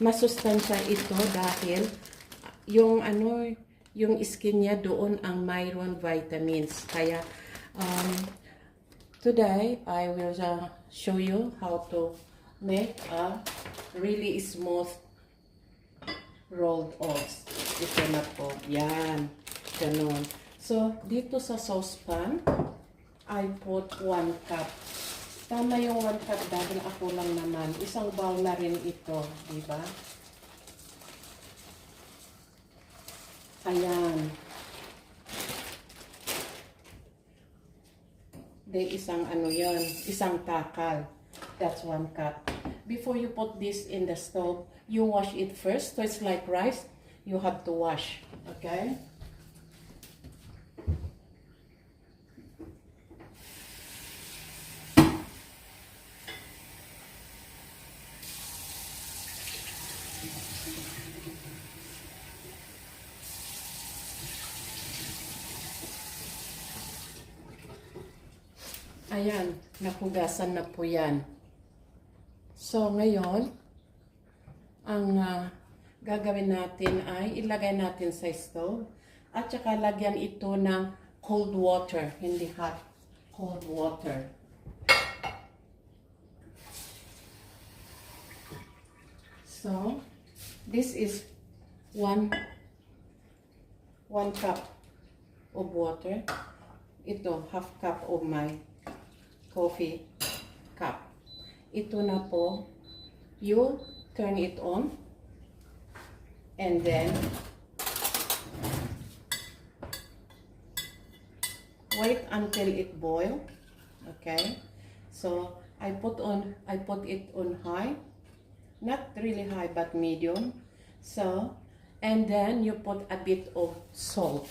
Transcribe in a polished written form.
masustansya ito dahil yung yung skin niya doon ang mayroon vitamins. Kaya today I will show you how to make a really smooth rolled oats. Ito na po. Yan. Ganun. So, dito sa saucepan, I put 1 cup. Tama yung 1 cup dahil ako lang naman. Isang bowl na rin ito. Diba? Ayan. Isang yon, isang takal. That's 1 cup. Before you put this in the stove, you wash it first. So it's like rice. You have to wash. Okay? Ayan, nahugasan na po yan. So, ngayon, ang gagawin natin ay ilagay natin sa stove at saka lagyan ito ng cold water, hindi hot, cold water. So, this is 1 cup of water. Ito, half cup of my coffee cup. Ito na po, you turn it on and then wait until it boil. Okay, so I put it on high, not really high but medium. So, and then you put a bit of salt.